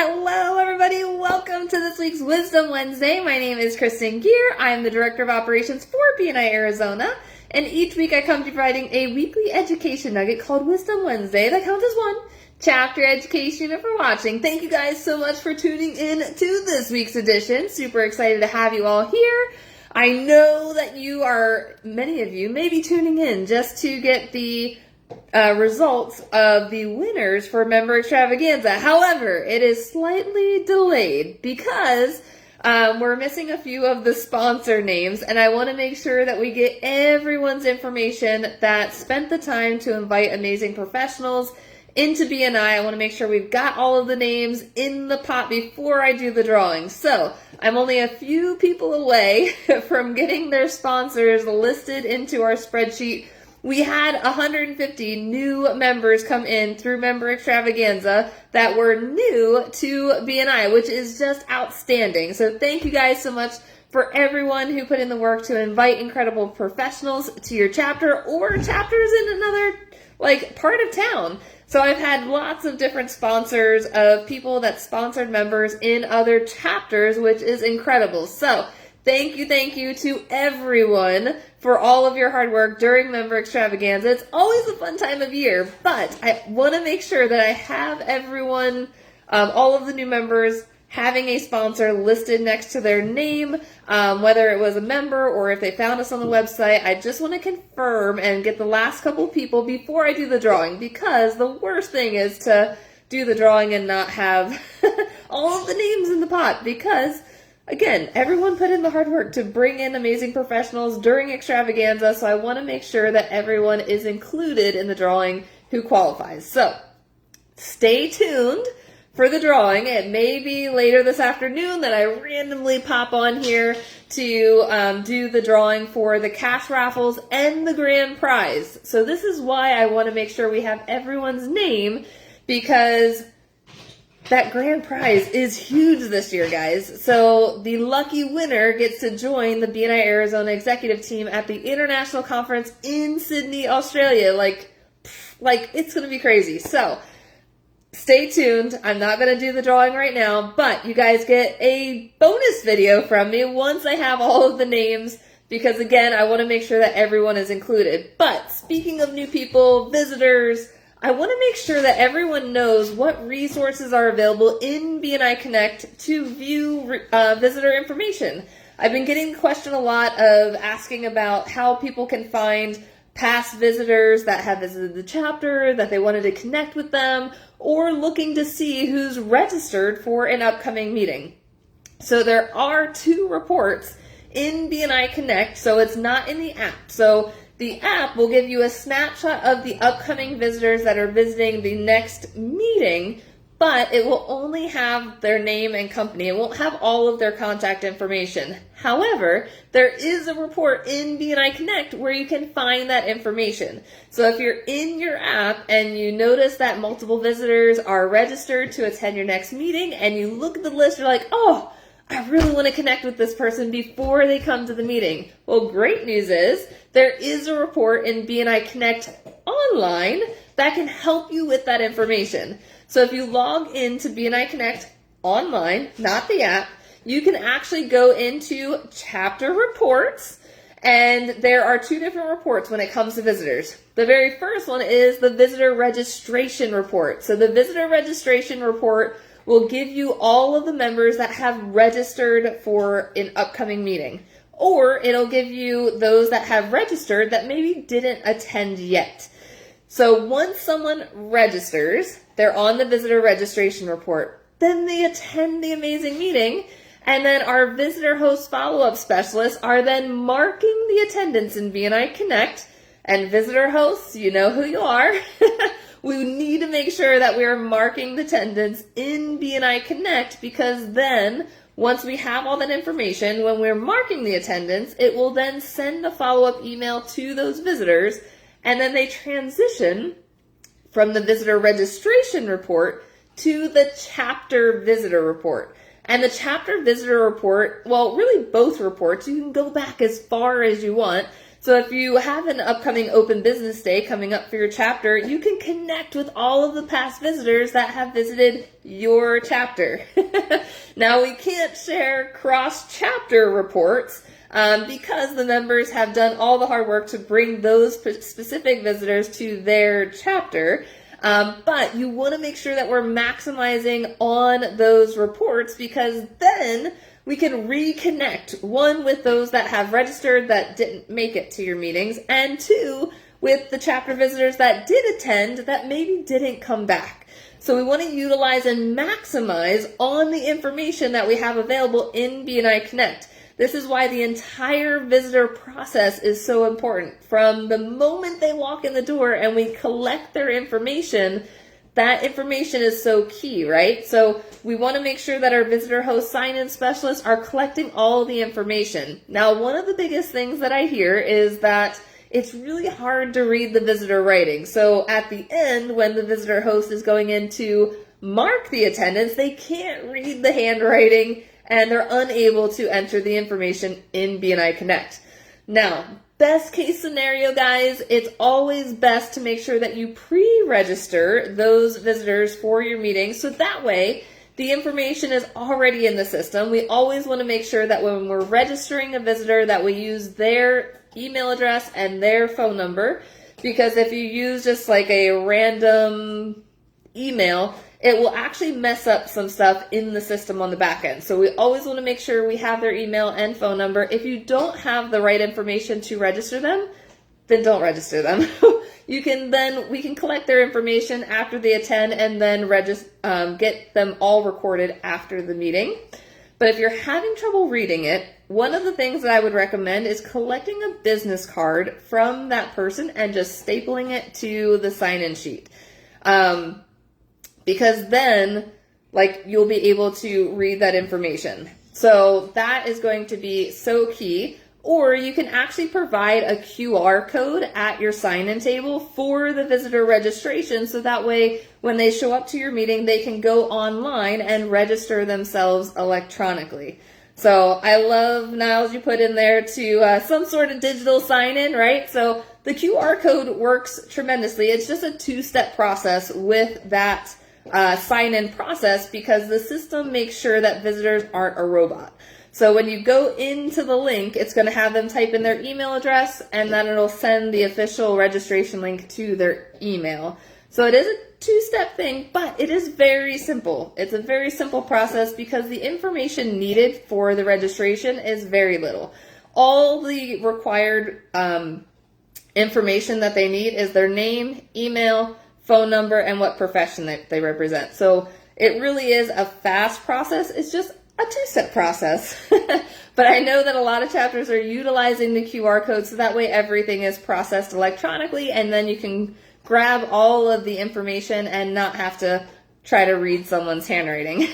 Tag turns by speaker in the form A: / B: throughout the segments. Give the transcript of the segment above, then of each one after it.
A: Hello, everybody. Welcome to this week's Wisdom Wednesday. My name is Kristen Gear. I'm the Director of Operations for BNI Arizona. And each week I come to providing a weekly education nugget called Wisdom Wednesday that counts as one chapter education. And for watching, thank you guys so much for tuning in to this week's edition. Super excited to have you all here. I know that many of you may be tuning in just to get the results of the winners for Member Extravaganza. However, it is slightly delayed because we're missing a few of the sponsor names, and I want to make sure that we get everyone's information that spent the time to invite amazing professionals into BNI. I want to make sure we've got all of the names in the pot before I do the drawing. So I'm only a few people away from getting their sponsors listed into our spreadsheet. We had 150 new members come in through Member Extravaganza that were new to BNI, which is just outstanding. So thank you guys so much for everyone who put in the work to invite incredible professionals to your chapter or chapters in another part of town. So I've had lots of different sponsors of people that sponsored members in other chapters, which is incredible. So thank you to everyone for all of your hard work during Member Extravaganza. It's always a fun time of year, but I want to make sure that I have everyone, all of the new members, having a sponsor listed next to their name, whether it was a member or if they found us on the website. I just want to confirm and get the last couple people before I do the drawing, because the worst thing is to do the drawing and not have all of the names in the pot, because again, everyone put in the hard work to bring in amazing professionals during Extravaganza, so I want to make sure that everyone is included in the drawing who qualifies. So stay tuned for the drawing. It may be later this afternoon that I randomly pop on here to do the drawing for the cash raffles and the grand prize. So this is why I want to make sure we have everyone's name, because that grand prize is huge this year, guys. So the lucky winner gets to join the BNI Arizona executive team at the international conference in Sydney, Australia. Like it's going to be crazy. So stay tuned. I'm not going to do the drawing right now, but you guys get a bonus video from me once I have all of the names, because again, I want to make sure that everyone is included. But speaking of new people, visitors, I want to make sure that everyone knows what resources are available in BNI Connect to view visitor information. I've been getting the question a lot of asking about how people can find past visitors that have visited the chapter, that they wanted to connect with them, or looking to see who's registered for an upcoming meeting. So there are 2 reports in BNI Connect, so it's not in the app. So the app will give you a snapshot of the upcoming visitors that are visiting the next meeting, but it will only have their name and company. It won't have all of their contact information. However, there is a report in BNI Connect where you can find that information. So if you're in your app and you notice that multiple visitors are registered to attend your next meeting, and you look at the list, you're like, oh, I really want to connect with this person before they come to the meeting. Well, great news is there is a report in BNI Connect online that can help you with that information. So if you log into BNI Connect online, not the app, you can actually go into chapter reports, and there are 2 different reports when it comes to visitors. The very first one is the visitor registration report. So the visitor registration report will give you all of the members that have registered for an upcoming meeting. Or it'll give you those that have registered that maybe didn't attend yet. So once someone registers, they're on the visitor registration report. Then they attend the amazing meeting, and then our visitor host follow-up specialists are then marking the attendance in BNI Connect. And visitor hosts, you know who you are. We need to make sure that we are marking the attendance in BNI Connect, because then once we have all that information, when we're marking the attendance, it will then send a follow-up email to those visitors, and then they transition from the visitor registration report to the chapter visitor report. And the chapter visitor report, well, really both reports, you can go back as far as you want. So if you have an upcoming open business day coming up for your chapter, you can connect with all of the past visitors that have visited your chapter. Now, we can't share cross-chapter reports because the members have done all the hard work to bring those specific visitors to their chapter. But you want to make sure that we're maximizing on those reports, because then we can reconnect, one, with those that have registered that didn't make it to your meetings, and two, with the chapter visitors that did attend that maybe didn't come back. So we want to utilize and maximize on the information that we have available in BNI Connect. This is why the entire visitor process is so important. From the moment they walk in the door and we collect their information, that information is so key, right? So we want to make sure that our visitor host sign-in specialists are collecting all the information. Now, one of the biggest things that I hear is that it's really hard to read the visitor writing. So at the end, when the visitor host is going in to mark the attendance, they can't read the handwriting and they're unable to enter the information in BNI Connect. Now, best case scenario, guys, it's always best to make sure that you pre-register those visitors for your meeting, so that way the information is already in the system. We always want to make sure that when we're registering a visitor that we use their email address and their phone number, because if you use just like a random email, it will actually mess up some stuff in the system on the back end. So we always want to make sure we have their email and phone number. If you don't have the right information to register them, then don't register them. We can collect their information after they attend and then get them all recorded after the meeting. But if you're having trouble reading it, one of the things that I would recommend is collecting a business card from that person and just stapling it to the sign-in sheet. Because then, you'll be able to read that information. So that is going to be so key. Or you can actually provide a QR code at your sign-in table for the visitor registration, so that way when they show up to your meeting, they can go online and register themselves electronically. So I love, Niles, you put in there to some sort of digital sign-in, right? So the QR code works tremendously. It's just a two-step process with that sign-in process, because the system makes sure that visitors aren't a robot. So when you go into the link, it's going to have them type in their email address, and then it'll send the official registration link to their email. So it is a two-step thing, but it is very simple. It's a very simple process because the information needed for the registration is very little. All the required information that they need is their name, email, phone number, and what profession they represent. So it really is a fast process. It's just a two-step process. But I know that a lot of chapters are utilizing the QR code, so that way everything is processed electronically, and then you can grab all of the information and not have to try to read someone's handwriting.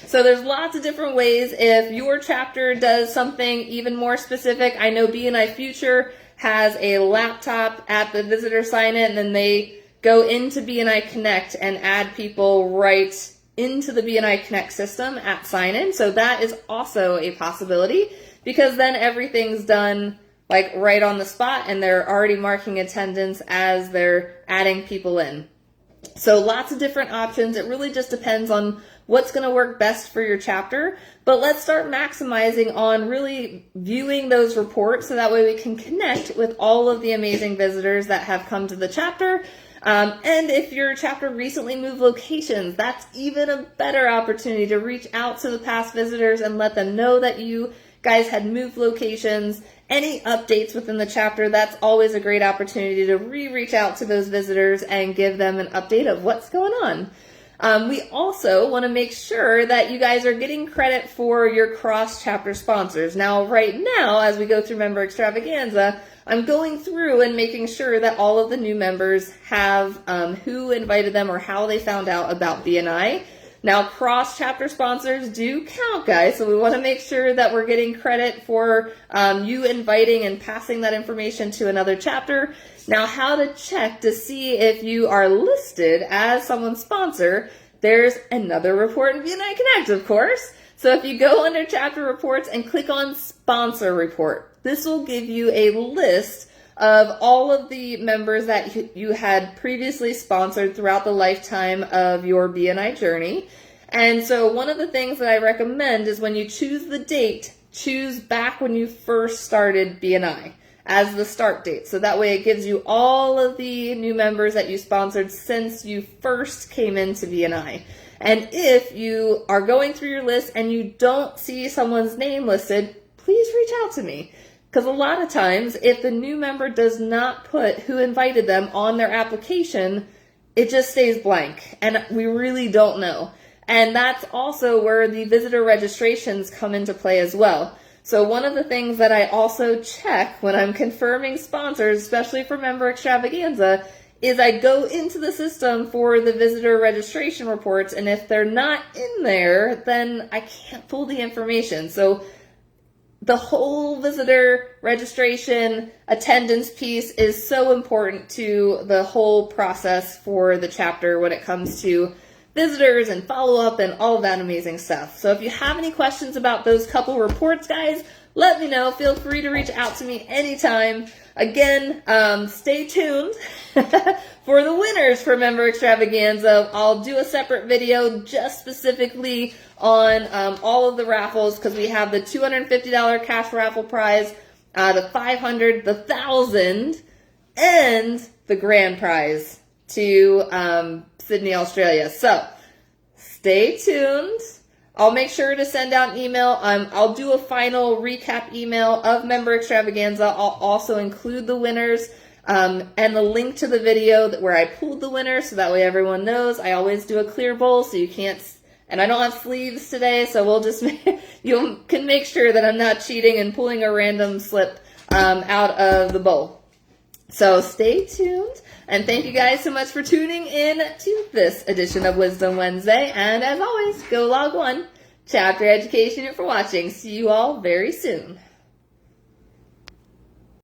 A: So there's lots of different ways. If your chapter does something even more specific, I know BNI Future has a laptop at the visitor sign-in, and then they go into BNI Connect and add people right into the BNI Connect system at sign-in. So that is also a possibility, because then everything's done right on the spot, and they're already marking attendance as they're adding people in. So lots of different options. It really just depends on what's going to work best for your chapter. But let's start maximizing on really viewing those reports, so that way we can connect with all of the amazing visitors that have come to the chapter. And if your chapter recently moved locations, that's even a better opportunity to reach out to the past visitors and let them know that you guys had moved locations. Any updates within the chapter, that's always a great opportunity to reach out to those visitors and give them an update of what's going on. We also want to make sure that you guys are getting credit for your cross-chapter sponsors. Now, right now, as we go through Member Extravaganza, I'm going through and making sure that all of the new members have who invited them or how they found out about BNI. Now, cross-chapter sponsors do count, guys, so we want to make sure that we're getting credit for you inviting and passing that information to another chapter. Now, how to check to see if you are listed as someone's sponsor, there's another report in BNI Connect, of course. So if you go under chapter reports and click on sponsor report, This will give you a list of all of the members that you had previously sponsored throughout the lifetime of your BNI journey. And so one of the things that I recommend is when you choose the date, choose back when you first started BNI as the start date. So that way it gives you all of the new members that you sponsored since you first came into BNI. And if you are going through your list and you don't see someone's name listed, please reach out to me. Because a lot of times, if the new member does not put who invited them on their application, it just stays blank. And we really don't know. And that's also where the visitor registrations come into play as well. So one of the things that I also check when I'm confirming sponsors, especially for Member Extravaganza, is I go into the system for the visitor registration reports, and if they're not in there, then I can't pull the information. So the whole visitor registration attendance piece is so important to the whole process for the chapter when it comes to visitors and follow-up and all of that amazing stuff. So if you have any questions about those couple reports, guys, let me know. Feel free to reach out to me anytime. Again, stay tuned for the winners for Member Extravaganza. I'll do a separate video just specifically on all of the raffles, because we have the $250 cash raffle prize, the $500, the $1,000, and the grand prize to Sydney, Australia. So stay tuned. I'll make sure to send out an email. I'll do a final recap email of Member Extravaganza. I'll also include the winners and the link to the video where I pulled the winners, so that way everyone knows. I always do a clear bowl, so you can't, and I don't have sleeves today, so we'll just, you can make sure that I'm not cheating and pulling a random slip out of the bowl. So stay tuned, and thank you guys so much for tuning in to this edition of Wisdom Wednesday. And as always, go log one, Chapter Education, for watching. See you all very soon.